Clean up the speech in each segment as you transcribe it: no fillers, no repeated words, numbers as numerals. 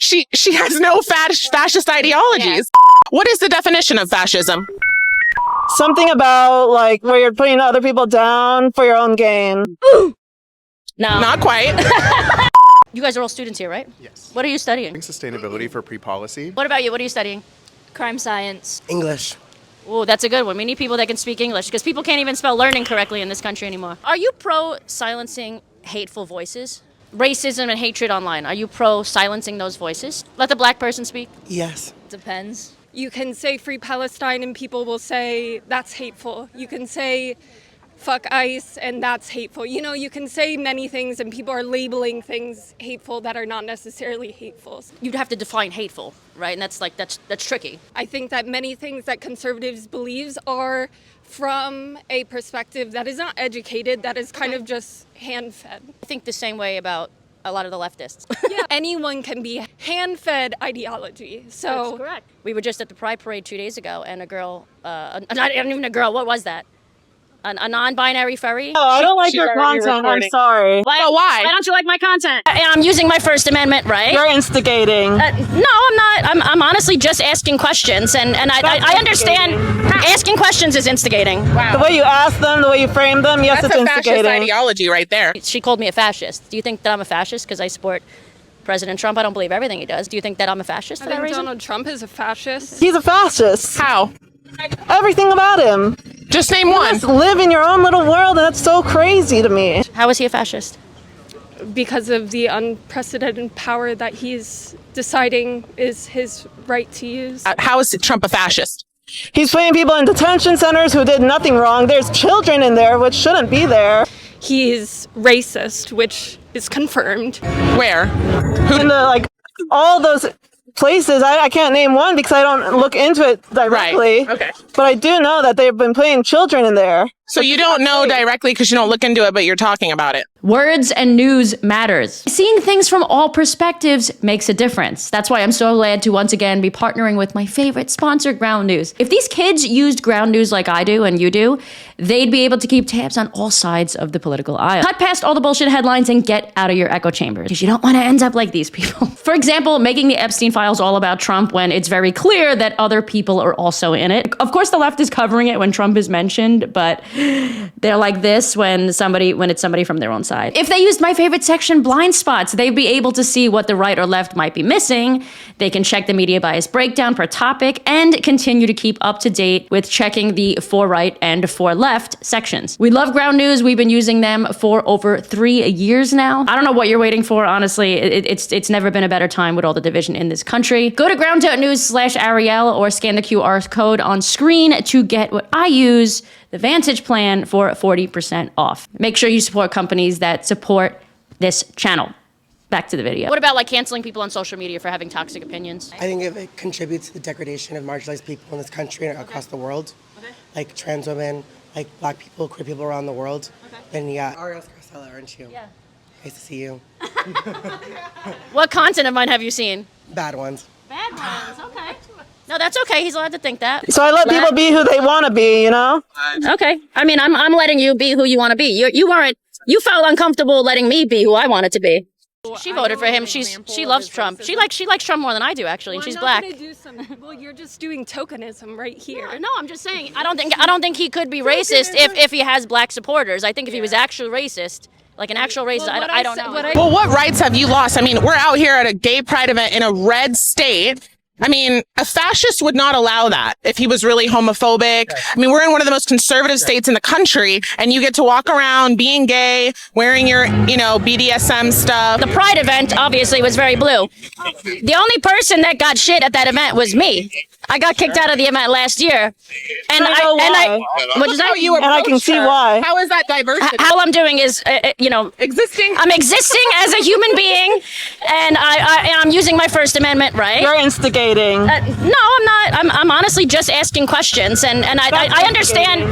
She has no fascist ideologies. What is the definition of fascism? Something about, like, where you're putting other people down for your own gain. No. Not quite. You guys are all students here, right? Yes. What are you studying? Sustainability for pre-policy. What about you? What are you studying? Crime science. English. Oh, that's a good one. We need people that can speak English because people can't even spell learning correctly in this country anymore. Are you pro silencing hateful voices? Racism and hatred online. Are you pro silencing those voices? Let the black person speak? Yes. Depends. You can say free Palestine and people will say that's hateful. You can say fuck ICE and that's hateful. You know, you can say many things and people are labeling things hateful that are not necessarily hateful. You'd have to define hateful, right? And that's tricky. I think that many things that conservatives believe are from a perspective that is not educated, that is kind of just hand-fed. I think the same way about a lot of the leftists. Yeah, anyone can be hand-fed ideology. So that's correct. We were just at the Pride Parade 2 days ago, and a girl, not even a girl, what was that? A non-binary furry? Oh, I don't like your content. I'm sorry. Why don't you like my content? And I'm using my First Amendment, right? You're instigating. No, I'm not. I'm honestly just asking questions, and I understand asking questions is instigating. Wow. The way you ask them, the way you frame them, yes, That's it's a fascist instigating. ideology right there. She called me a fascist. Do you think that I'm a fascist because I support President Trump? I don't believe everything he does. Do you think that I'm a fascist I for that think reason? Donald Trump is a fascist. He's a fascist. How? Everything about him. Just name You one. just live in your own little world, and that's so crazy to me. How is he a fascist? Because of the unprecedented power that he's deciding is his right to use. How is Trump a fascist? He's putting people in detention centers who did nothing wrong. There's children in there which shouldn't be there. He's racist, which is confirmed. Where? In the, like, all those places, I can't name one because I don't look into it directly. Right. Okay. But I do know that they've been putting children in there. So you don't know directly because you don't look into it, but you're talking about it. Words and news matters. Seeing things from all perspectives makes a difference. That's why I'm so glad to once again be partnering with my favorite sponsor, Ground News. If these kids used Ground News like I do and you do, they'd be able to keep tabs on all sides of the political aisle. Cut past all the bullshit headlines and get out of your echo chambers, because you don't want to end up like these people. For example, making the Epstein files all about Trump when it's very clear that other people are also in it. Of course, the left is covering it when Trump is mentioned, but they're like this when it's somebody from their own side. If they used my favorite section, blind spots, they'd be able to see what the right or left might be missing. They can check the media bias breakdown per topic and continue to keep up to date with checking the for right and for left sections. We love Ground News. We've been using them for over 3 years now. I don't know what you're waiting for, honestly. It's never been a better time with all the division in this country. Go to ground.news/Ariel or scan the QR code on screen to get what I use, the Vantage plan, for 40% off. Make sure you support companies that support this channel. Back to the video. What about like canceling people on social media for having toxic opinions? I think if it contributes to the degradation of marginalized people in this country and across the world, like trans women, like black people, queer people around the world, then yeah, ariellescarcella, aren't you? Yeah. Nice to see you. What content of mine have you seen? Bad ones. Bad ones, okay. No, that's okay. He's allowed to think that. So I let people be who they want to be, you know? Okay. I mean, I'm letting you be who you want to be. You felt uncomfortable letting me be who I wanted to be. She voted for him. She loves Trump. She likes Trump more than I do, actually, and she's black. Well, you're just doing tokenism right here. No, I'm just saying. I don't think he could be racist if he has black supporters. I think if he was actually racist, like an actual racist, I don't know. Well, what rights have you lost? I mean, we're out here at a gay pride event in a red state. I mean, a fascist would not allow that if he was really homophobic. I mean, we're in one of the most conservative states in the country, and you get to walk around being gay, wearing your, BDSM stuff. The Pride event obviously was very blue. The only person that got shit at that event was me. I got kicked out of the event last year, and I can see why. How is that diversity? How I'm doing is, existing. I'm existing as a human being, and I'm using my First Amendment right. You're instigating. No, I'm not. I'm honestly just asking questions, and I understand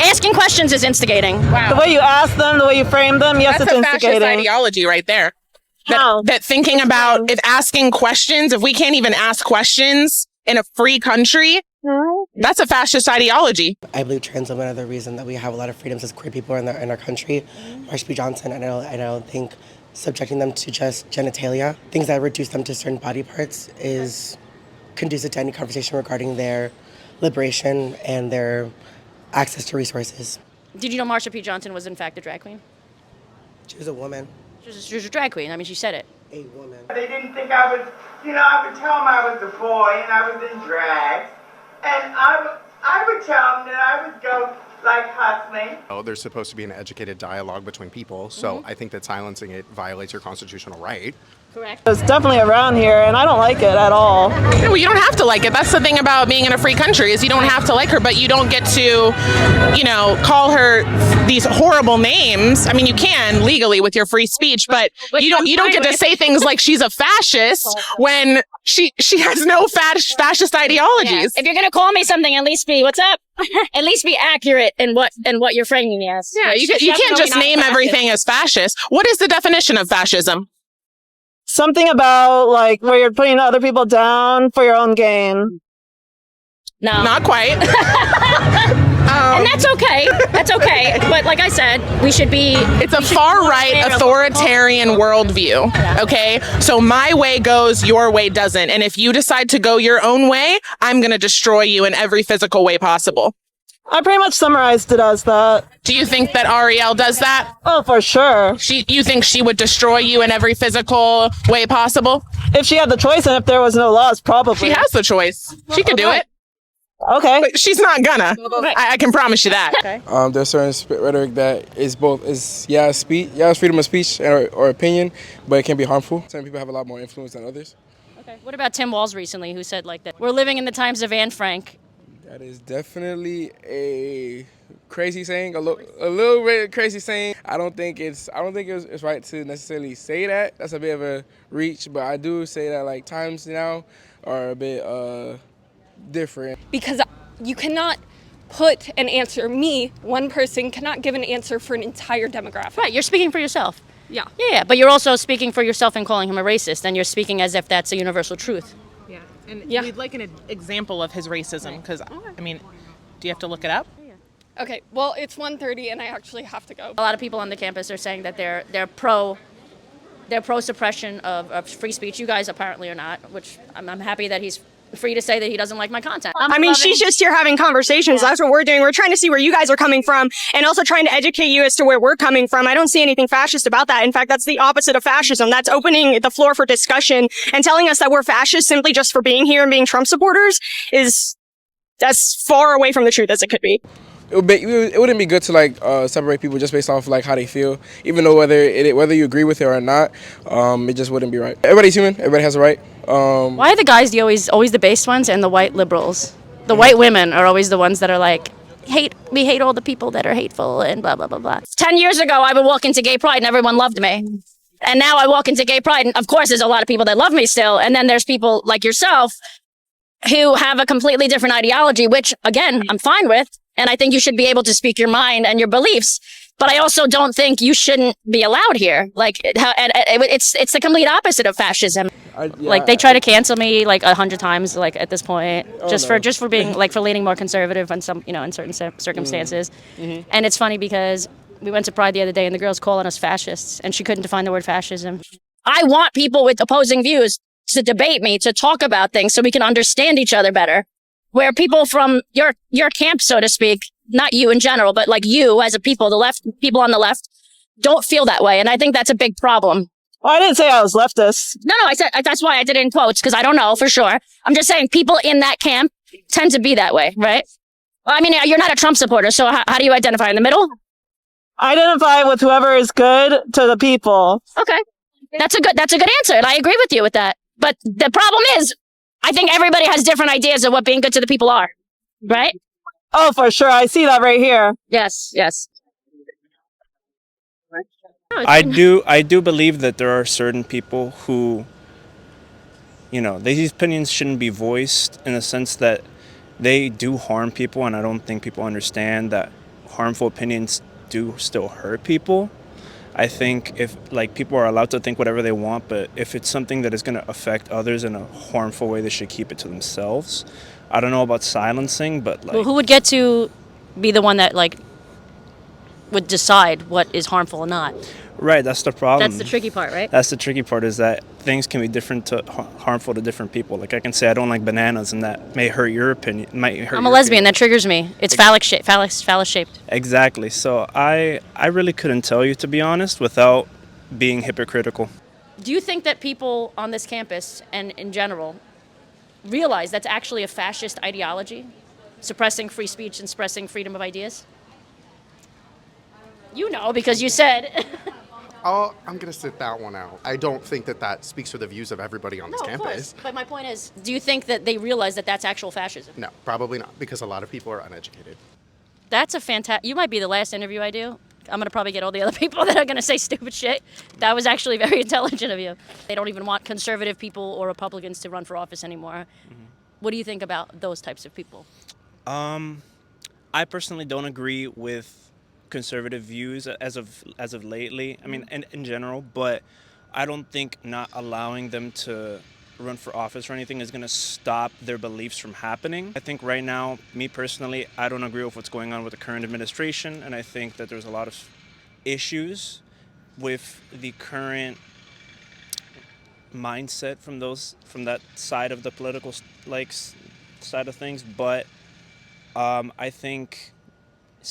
asking questions is instigating. Wow. The way you ask them, the way you frame them, yes, That's it's a fascist instigating. ideology right there. No. That thinking about if asking questions, if we can't even ask questions in a free country, that's a fascist ideology. I believe trans women are the reason that we have a lot of freedoms as queer people in our country. Marsha P. Johnson, and I don't think subjecting them to just genitalia, things that reduce them to certain body parts, is conducive to any conversation regarding their liberation and their access to resources. Did you know Marsha P. Johnson was in fact a drag queen? She was a woman. She was a drag queen. I mean, she said it. A woman. They didn't think I was, I would tell them I was a boy and I was in drag. And I would tell them that I would go like hustling. Oh, there's supposed to be an educated dialogue between people, so I think that silencing it violates your constitutional right. Correct. It's definitely around here, and I don't like it at all. No, you don't have to like it. That's the thing about being in a free country is you don't have to like her, but you don't get to, call her these horrible names. I mean, you can legally with your free speech, but you don't get to say things like she's a fascist when she has no fascist ideologies. If you're gonna call me something, at least be what's up. At least be accurate in what you're framing me as. Yeah, Like, you she's can't just definitely name not fascist. everything as fascist. What is the definition of fascism? Something about like where you're putting other people down for your own gain. No, Not quite. and that's okay. That's okay. But like I said, we should be. It's a far-right authoritarian worldview, okay? So my way goes, your way doesn't. And if you decide to go your own way, I'm going to destroy you in every physical way possible. I pretty much summarized it as that. Do you think that Arielle does that? Oh, for sure. You think she would destroy you in every physical way possible? If she had the choice and if there was no laws, probably. She has the choice. She can do it. Okay. But she's not gonna. I can promise you that. Okay. There's certain rhetoric that is it's freedom of speech or opinion, but it can be harmful. Some people have a lot more influence than others. Okay. What about Tim Walz recently, who said like that we're living in the times of Anne Frank? That is definitely a crazy saying, a little bit crazy saying. I don't think it's right to necessarily say that. That's a bit of a reach, but I do say that like times now are a bit different. Because you cannot put an answer. One person, cannot give an answer for an entire demographic. Right. You're speaking for yourself. Yeah. Yeah. But you're also speaking for yourself and calling him a racist, and you're speaking as if that's a universal truth. Yeah. And Yeah. we'd like an example of his racism because, I mean, do you have to look it up? Okay, well, it's 1:30 and I actually have to go. A lot of people on the campus are saying that they're pro suppression of free speech. You guys apparently are not, which I'm happy that he's free to say that he doesn't like my content. I mean, she's just here having conversations. That's what we're doing. We're trying to see where you guys are coming from and also trying to educate you as to where we're coming from. I don't see anything fascist about that. In fact, that's the opposite of fascism. That's opening the floor for discussion, and telling us that we're fascist simply just for being here and being Trump supporters is as far away from the truth as it could be. It wouldn't be good to separate people just based off like how they feel, even though whether you agree with it or not, it just wouldn't be right. Everybody's human. Everybody has a right. Why are the guys always the based ones and the white liberals? The white women are always the ones that are like, we hate all the people that are hateful and blah, blah, blah, blah. 10 years ago, I would walk into gay pride and everyone loved me. And now I walk into gay pride and of course there's a lot of people that love me still. And then there's people like yourself who have a completely different ideology, which again, I'm fine with. And I think you should be able to speak your mind and your beliefs. But I also don't think you shouldn't be allowed here. Like, it's the complete opposite of fascism. Like, they try to cancel me like 100 times, like at this point, just for being like for leaning more conservative in some, in certain circumstances. Mm-hmm. And it's funny because we went to Pride the other day and the girl's calling us fascists, and she couldn't define the word fascism. I want people with opposing views to debate me, to talk about things, so we can understand each other better. Where people from your camp, so to speak, not you in general, but like you as a people, people on the left don't feel that way. And I think that's a big problem. Well, I didn't say I was leftist. No, I said, that's why I did it in quotes, because I don't know for sure. I'm just saying people in that camp tend to be that way, right? Well, I mean, you're not a Trump supporter, so how do you identify in the middle? I identify with whoever is good to the people. Okay. That's a good answer. And I agree with you with that. But the problem is, I think everybody has different ideas of what being good to the people are, right? Oh, for sure. I see that right here. Yes. I do believe that there are certain people who, these opinions shouldn't be voiced in the sense that they do harm people, and I don't think people understand that harmful opinions do still hurt people. I think if people are allowed to think whatever they want, but if it's something that is going to affect others in a harmful way, they should keep it to themselves. I don't know about silencing, but well, who would get to be the one that would decide what is harmful or not. Right, that's the problem. That's the tricky part, right? That's the tricky part, is that things can be different to harmful to different people. Like I can say I don't like bananas, and that may hurt your opinion. I'm a lesbian. That triggers me. It's phallic shaped. Exactly. So I really couldn't tell you, to be honest, without being hypocritical. Do you think that people on this campus and in general realize that's actually a fascist ideology, suppressing free speech and suppressing freedom of ideas? You know, because you said. Oh, I'm going to sit that one out. I don't think that speaks for the views of everybody on this campus. Of course. But my point is, do you think that they realize that that's actual fascism? No, probably not, because a lot of people are uneducated. That's a fantastic. You might be the last interview I do. I'm going to probably get all the other people that are going to say stupid shit. That was actually very intelligent of you. They don't even want conservative people or Republicans to run for office anymore. Mm-hmm. What do you think about those types of people? I personally don't agree with conservative views as of lately. I mean, in general, but I don't think not allowing them to run for office or anything is going to stop their beliefs from happening. I think right now, me personally, I don't agree with what's going on with the current administration, and I think that there's a lot of issues with the current mindset from that side of the political side of things. But I think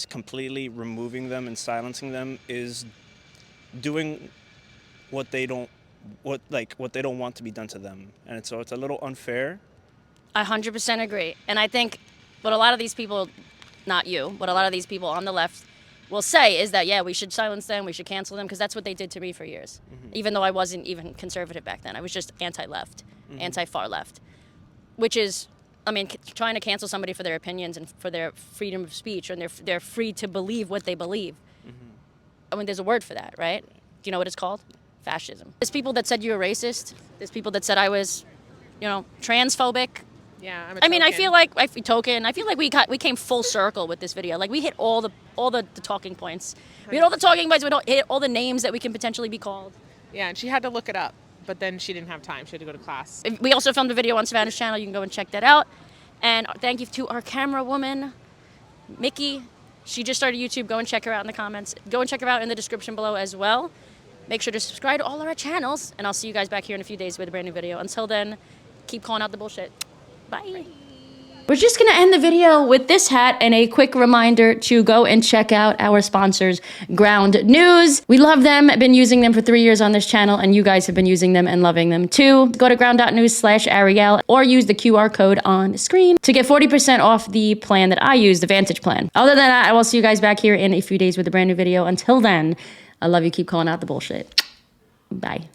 completely removing them and silencing them is doing what they don't want to be done to them, and so it's a little unfair. I 100% agree, and I think what a lot of these people, not you, but a lot of these people on the left will say is that, yeah, we should silence them, we should cancel them, because that's what they did to me for years. Mm-hmm. Even though I wasn't even conservative back then, I was just anti-left, anti-far left, which is, I mean, trying to cancel somebody for their opinions and for their freedom of speech, and they're free to believe what they believe. Mm-hmm. I mean, there's a word for that, right? Do you know what it's called? Fascism. There's people that said you're racist. There's people that said I was, transphobic. Yeah, I feel like we came full circle with this video. Like we hit all the talking points. We hit all the talking points. We hit all the names that we can potentially be called. Yeah, and she had to look it up, but then she didn't have time. She had to go to class. We also filmed a video on Savannah's channel. You can go and check that out. And thank you to our camera woman, Mickey. She just started YouTube. Go and check her out in the comments. Go and check her out in the description below as well. Make sure to subscribe to all of our channels, and I'll see you guys back here in a few days with a brand new video. Until then, keep calling out the bullshit. Bye. We're just going to end the video with this hat and a quick reminder to go and check out our sponsors, Ground News. We love them. I've been using them for 3 years on this channel, and you guys have been using them and loving them too. Go to ground.news/Ariel or use the QR code on screen to get 40% off the plan that I use, the Vantage plan. Other than that, I will see you guys back here in a few days with a brand new video. Until then, I love you. Keep calling out the bullshit. Bye.